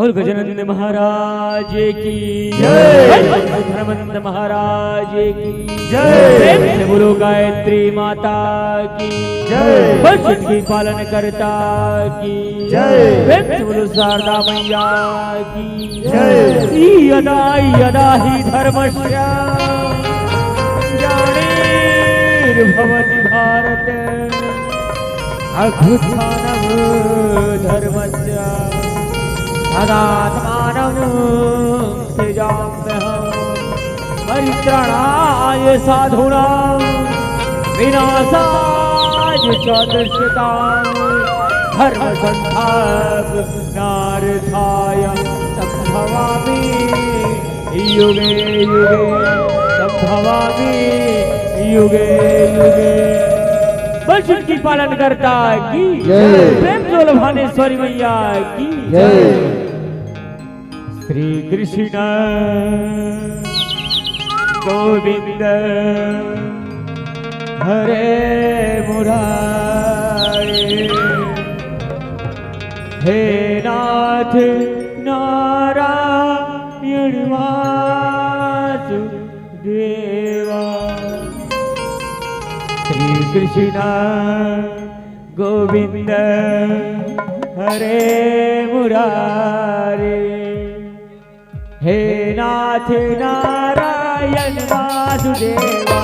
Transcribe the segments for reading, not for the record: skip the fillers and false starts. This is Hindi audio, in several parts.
बोल गजानंद महाराज की जय, धर्मनंद महाराज की जय, बोलो गायत्री माता की जय, बचन की पालन करता की जय, बोलो शारदा मैया की जय। यदा यदा ही धर्मस्य ग्लानिर्भवति भारत अभ्युत्थानं धर्मस्य तदात्मानं सृजाम्यहम् परित्राणाय साधूनां विनाशाय च दुष्कृतां धर्म संस्थापनार्थाय संभवामि युगे युगे संभवामि युगे युगे। वचन की पालन करता की प्रेम जोल भानेश्वरी मैया की जय। श्री कृष्ण गोविंद हरे मुरारे, हे नाथ नारायण वासुदेवा। श्री कृष्ण गोविंद हरे मुरारे, हे नाथ नारायण वासुदेवा।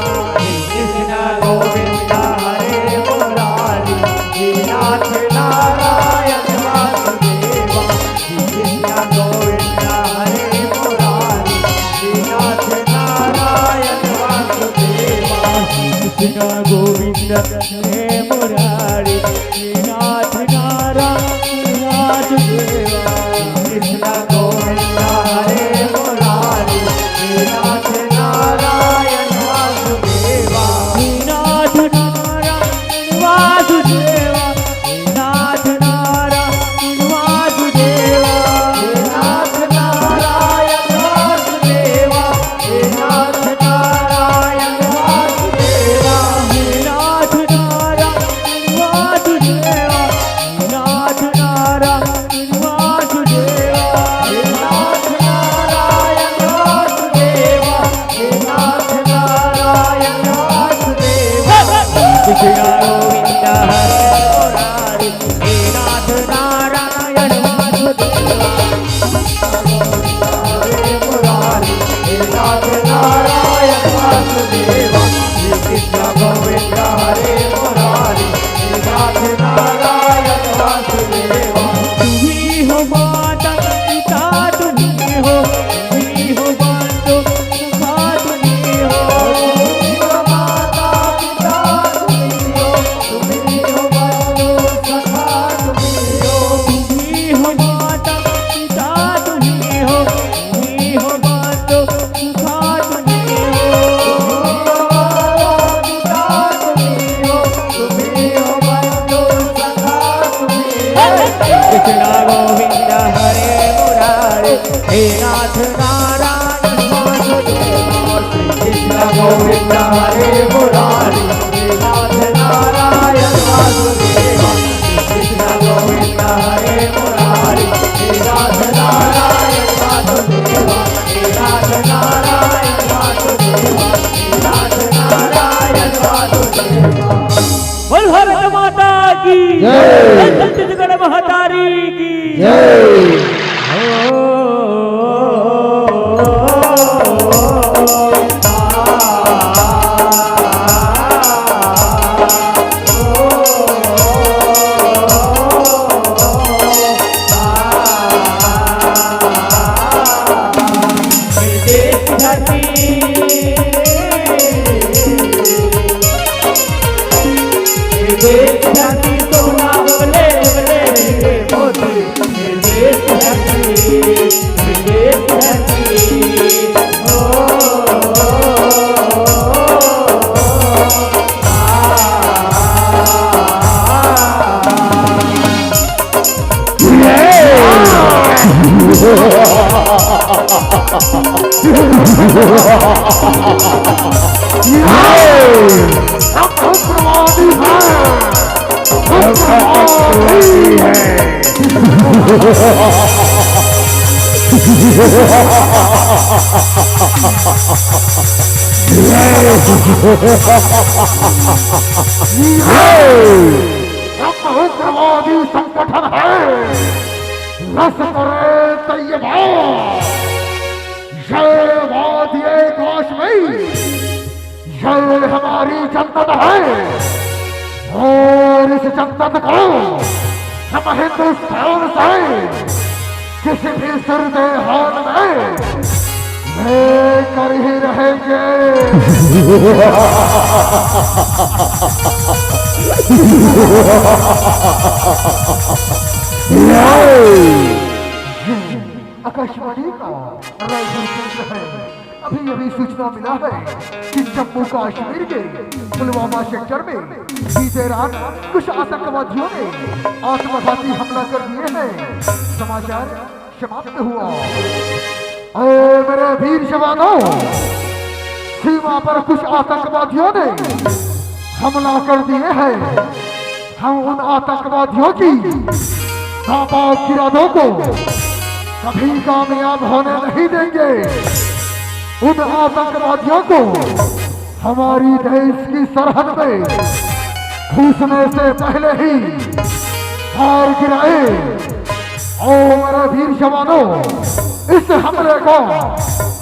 कृष्ण गोविंद हरे मुरारी, हे नाथ नारायण वासुदेवा। कृष्ण गोविंद हरे मुरारी, हे नाथ नारायण वासुदेवा। कृष्ण गोविंद हरे मुरारी, हे नाथ नारायण वासुदेवा। कृष्ण गोविंद हरे मुरारी, हे नाथ नारायण वासुदेवा। हे नाथ नारायण वासुदेवा, हे नाथ नारायण वासुदेवा। हे नाथ नारायण वासुदेवा, हे नाथ नारायण वासुदेवा। हे नाथ नारायण वासुदेवा, हे नाथ नारायण वासुदेवा। हे नाथ नारायण वासुदेवा, हे नाथ नारायण वासुदेवा। कृष्ण गोविंद हरे मुरारी, हे नाथ नारायण वासुदेवा। हरे मुरारी, हे नाथ नारायण वासुदेवा। कृष्ण गोविंद हरे मुरारी, हे नाथ नारायण वासुदेवा। तुम्ही हो माता पिता, तुम्ही हो बंधु सखा, तुम्ही हो माता पिता, तुम्ही हो बंधु सखा, तुम्ही हो माता पिता, तुम्ही हो बंधु सखा, तुम्ही हो माता पिता, तुम्ही हो बंधु सखा, तुम्ही हो। कृष्ण गोविंद हरे मुरारी, हे नाथ नारायण वासुदेवा। कृष्ण गोविंद हरे मुरारी, हे नाथ नारायण वासुदेवा। कृष्ण गोविंद हरे मुरारी, हे नाथ नारायण वासुदेवा। हे नाथ नारायण वासुदेवा, हे नाथ नारायण वासुदेवा। बोल भारत माता की जय, छत्तीसगढ़ महातारी की जय। सोना बोले बोले मोती, देश उग्रवादी संगठन है लश्कर-ए तैयबा, ये वादी-ए कश्मीर, ये हमारी जन्नत है और इस जन्नत को हम हिंदुस्तान से किसी भी सर्दे हाल में लेकर ही रहेंगे। आकाशवाणी का रायपुर केंद्र है। अभी सूचना मिला है कि जम्मू कश्मीर के पुलवामा सेक्टर में बीते रात कुछ आतंकवादियों ने आत्मघाती हमला कर दिए हैं। समाचार समाप्त हुआ। मेरे वीर जवानों, सीमा पर कुछ आतंकवादियों ने हमला कर दिए हैं। हम उन आतंकवादियों की नापाक इरादों को कभी कामयाब होने नहीं देंगे। उन आतंकवादियों को हमारी देश की सरहद में घुसने से पहले ही मार गिराए। और मेरे वीर जवानों, इस हमले को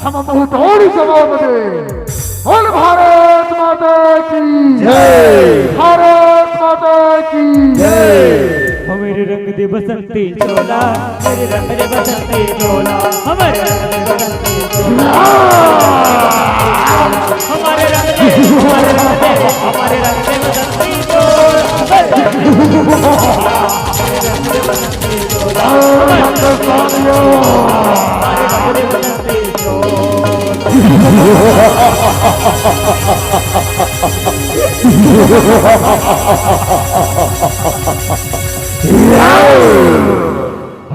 हम मुंहतोड़ जवाब दे। बोल भारत माता की जय, भारत माता की जय। मेरे रंग दे बसंती चोला, मेरे रंग दे बसंती चोला, हमारे रंग दे बसंती चोला, हमारे रंग दे बसंती चोला,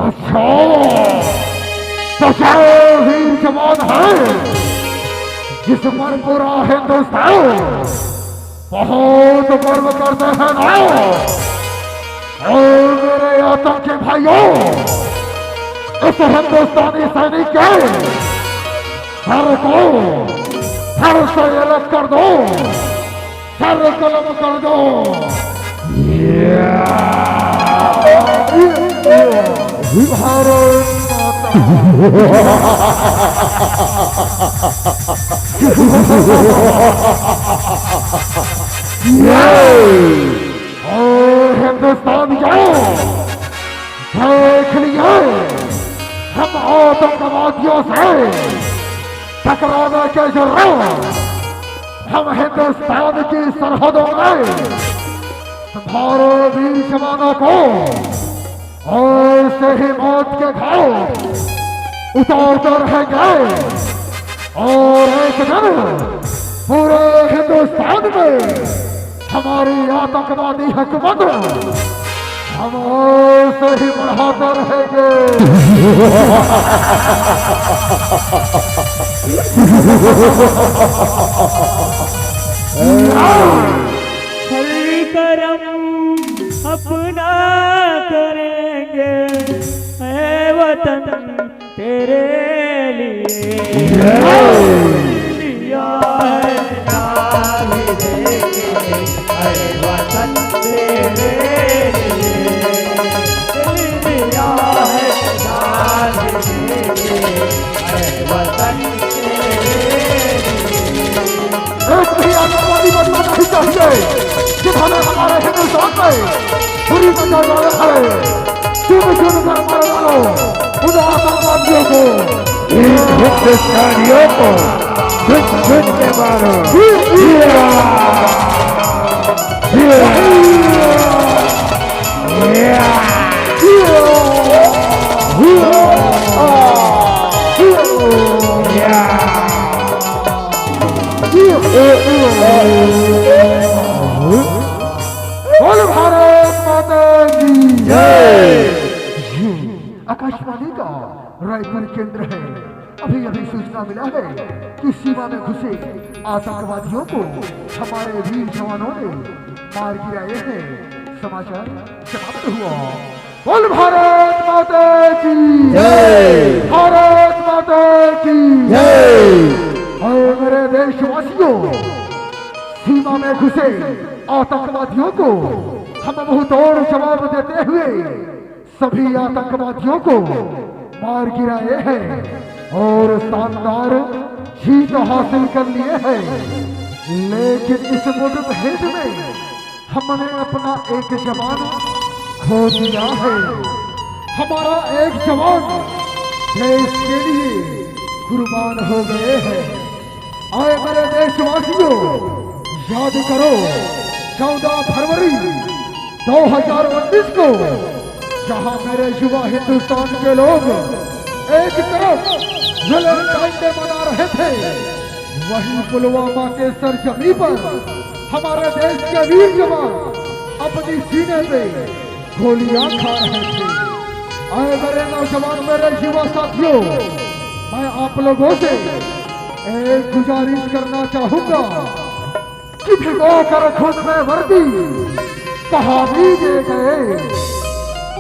अच्छा, तो वीर जवान है जिस पर पूरा हिंदुस्तान बहुत गर्व करते हैं ना। और मेरे आतंकी भाइयों, इस हिंदुस्तानी सैनिक के सर को सर से अलग कर दो, सर कलम कर दो। भारत माता और हिंदुस्तान जाओ, देख लिए हम आतंकवादियों से टकराने के जरूरत। हम हिंदुस्तान की सरहदों में तुम्हारे वीर जवानों को और से ही मौत के घाट उतारते रहेंगे। और एक दिन पूरे हिंदुस्तान में हमारी आतंकवादी हुकूमत हम से ही बढ़ाते रहेंगे। हरी करम अपना करेंगे, ऐ वतन तेरे लिए दिया है नाम देंगे, ऐ वतन तेरे लिए दिया है नाम देंगे, ऐ वतन तेरे लिए। आतंकवादी बनना नहीं चाहिए जिन्होंने हमारे हिंदुस्तान में पूरी तरह रखा है। चुन चुन कर मारे वालों, उन आतंकवादियों को, इन हिंदुस्तानियों को चुन चुन के मारो। बोल भारत माता की जय। आकाशवाणी का रायपुर केंद्र है। अभी सूचना मिला है कि सीमा में घुसे आतंकवादियों को हमारे वीर जवानों ने मार गिराए हैं। समाचार समाप्त हुआ। बोल भारत माता की जय, भारत माता की और मेरे देशवासियों, सीमा में घुसे आतंकवादियों को हम मुंहतोड़ जवाब देते हुए सभी आतंकवादियों को मार गिराए हैं और शानदार जीत हासिल कर लिए हैं। लेकिन इस मुठभेड़ में हमने अपना एक जवान खो दिया है। हमारा एक जवान देश के लिए कुर्बान हो गए हैं। आए मेरे देशवासियों, याद करो 14 फरवरी 2019 को जहां मेरे युवा हिंदुस्तान के लोग एक तरफ वैलेंटाइन डे मना रहे थे, वहीं पुलवामा के सरजमी पर हमारे देश के वीर जवान अपनी सीने पे गोलियां खा रहे थे। आए मेरे नौजवान, मेरे युवा साथियों, मैं आप लोगों से एक गुजारिश करना चाहूंगा कि भिगो कर खुद में वर्दी कहानी दे गए,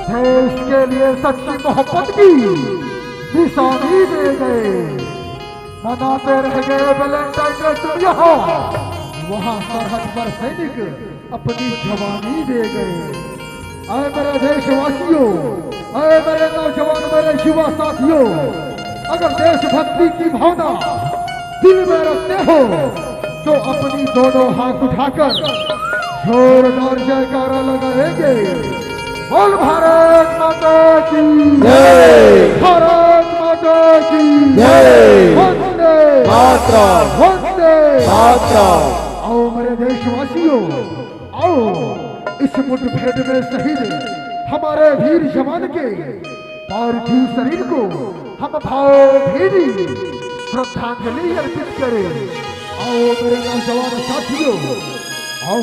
देश के लिए सच्ची मोहब्बत की निशानी दे गए, मनाते रह गए वैलेंटाइन डे तुम यहाँ, वहाँ सरहद पर सैनिक अपनी जवानी दे गए। आए मेरे देशवासियों, आए मेरे नौजवान, मेरे युवा साथियों, अगर देशभक्ति की भावना दिल में रखते हो तो अपनी दोनों हाथ उठाकर जोरदार जयकारा लगाएंगे। बोल भारत माता की जय, भारत माता की जय, वंदे मातरम, वंदे मातरम। आओ मेरे देशवासियों, आओ इस मुठभेड़ में शहीद हमारे वीर जवान के पार्थिव शरीर को हम भावभीनी श्रद्धांजलि अर्पित करें। आओ मेरे नौजवान साथियों, आओ।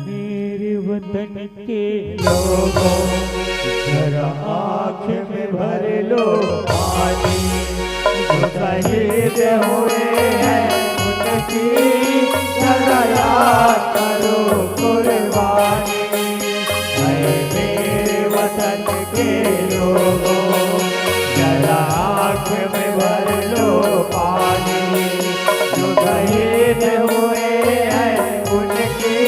मेरे वतन के लोगों, जरा आँख में भर लो पानी, जो शहीद हुए हैं उनकी जरा याद करो कुर्बानी। ऐ मेरे वतन के लोगों, जरा आँख में भर लो पानी, जो शहीद हुए हैं उनकी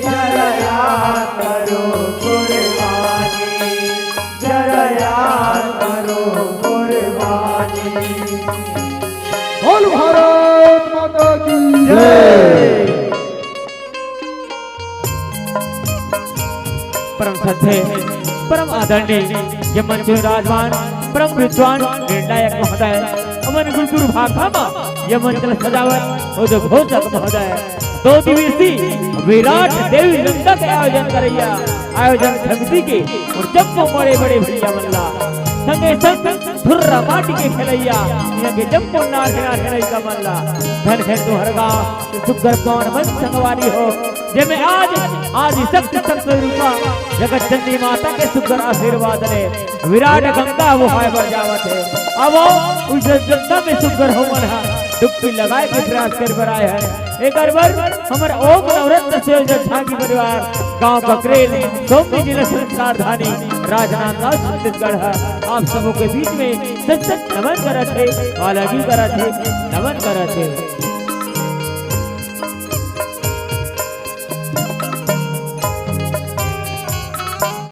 जरा याद करो कुर्बानी, जरा याद करो कुर्बानी। बोल भारत माता की जय। परम श्रद्धेय, परम आदरणीय ये मंच राजवान, परम विद्वान निर्णायक महोदय, अमन गुरु भागमा ये मंचल सजावट और जो घोषक महोदय 2 दिवसीय विराट देवी नंदा के आयोजन करैया आयोजन समिति के और जम्मू बड़े बड़े भैया मल्ला संगे संग धुर्रा माटी के खेलैया यहाँ के जम्मू नाचना खेलैया मल्ला धन है तो हर गाँव सुगर कौन मन संगवारी हो जेमे आज आदि शक्ति संत रूपा जगत जननी माता के सुगर आशीर्वाद ने विराट गंगा वो है बर जावत है। अब उस गंगा में सुगर हो मन डुबकी लगाए के प्रयास कर बर आए हैं। एक बार हमारे ओम नवरत्न से झांकी परिवार गांव ककरेल सोमनी जिला संस्कार धानी राजनांदगांव छत्तीसगढ़ है। आप सबों के बीच में सच नमन करत है, अलग ही करत है, नमन करत है।